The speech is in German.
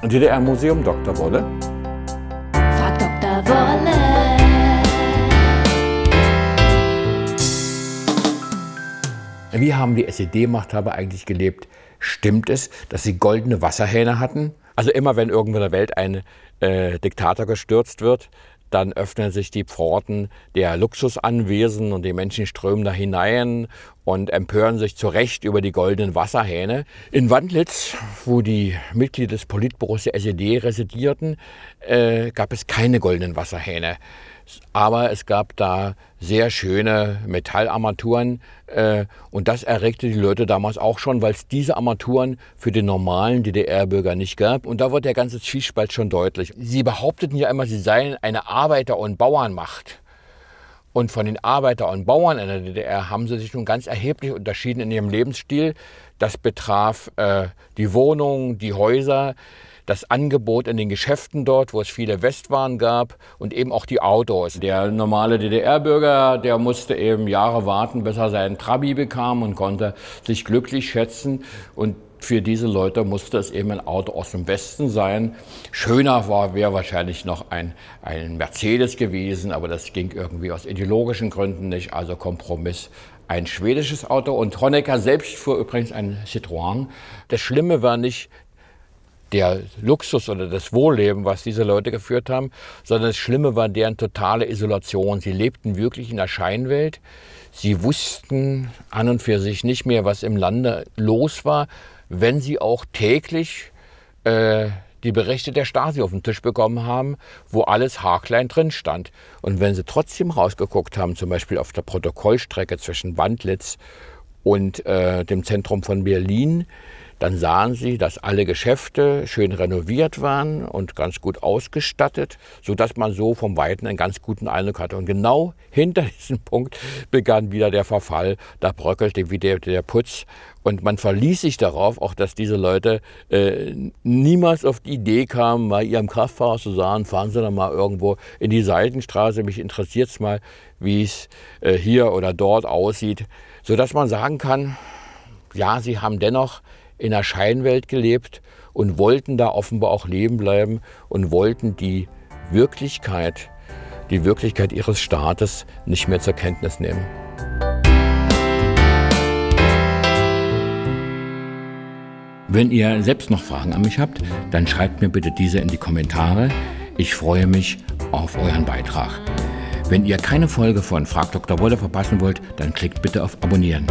DDR-Museum Dr. Wolle. Frag Dr. Wolle. Wie haben die SED-Machthaber eigentlich gelebt? Stimmt es, dass sie goldene Wasserhähne hatten? Also immer wenn irgendwo in der Welt ein Diktator gestürzt wird, dann öffnen sich die Pforten der Luxusanwesen und die Menschen strömen da hinein und empören sich zu Recht über die goldenen Wasserhähne. In Wandlitz, wo die Mitglieder des Politbüros der SED residierten, gab es keine goldenen Wasserhähne. Aber es gab da sehr schöne Metallarmaturen und das erregte die Leute damals auch schon, weil es diese Armaturen für den normalen DDR-Bürger nicht gab. Und da wird der ganze Zwiespalt schon deutlich. Sie behaupteten ja immer, sie seien eine Arbeiter- und Bauernmacht. Und von den Arbeiter und Bauern in der DDR haben sie sich nun ganz erheblich unterschieden in ihrem Lebensstil. Das betraf die Wohnungen, die Häuser, das Angebot in den Geschäften dort, wo es viele Westwaren gab und eben auch die Autos. Der normale DDR-Bürger, der musste eben Jahre warten, bis er seinen Trabi bekam und konnte sich glücklich schätzen. Und für diese Leute musste es eben ein Auto aus dem Westen sein. Schöner wäre wahrscheinlich noch ein Mercedes gewesen, aber das ging irgendwie aus ideologischen Gründen nicht, also Kompromiss. Ein schwedisches Auto und Honecker selbst fuhr übrigens ein Citroën. Das Schlimme war nicht der Luxus oder das Wohlleben, was diese Leute geführt haben, sondern das Schlimme war deren totale Isolation. Sie lebten wirklich in der Scheinwelt. Sie wussten an und für sich nicht mehr, was im Lande los war, wenn sie auch täglich die Berichte der Stasi auf den Tisch bekommen haben, wo alles haarklein drin stand. Und wenn sie trotzdem rausgeguckt haben, zum Beispiel auf der Protokollstrecke zwischen Wandlitz und dem Zentrum von Berlin, dann sahen sie, dass alle Geschäfte schön renoviert waren und ganz gut ausgestattet, sodass man so vom Weiten einen ganz guten Eindruck hatte. Und genau hinter diesem Punkt begann wieder der Verfall, da bröckelte wieder der Putz. Und man verließ sich darauf, auch dass diese Leute niemals auf die Idee kamen, mal ihrem Kraftfahrer zu sagen, fahren Sie doch mal irgendwo in die Seitenstraße, mich interessiert es mal, wie es hier oder dort aussieht. Sodass man sagen kann, ja, sie haben dennoch in der Scheinwelt gelebt und wollten da offenbar auch leben bleiben und wollten die Wirklichkeit ihres Staates nicht mehr zur Kenntnis nehmen. Wenn ihr selbst noch Fragen an mich habt, dann schreibt mir bitte diese in die Kommentare. Ich freue mich auf euren Beitrag. Wenn ihr keine Folge von Frag Dr. Wolle verpassen wollt, dann klickt bitte auf Abonnieren.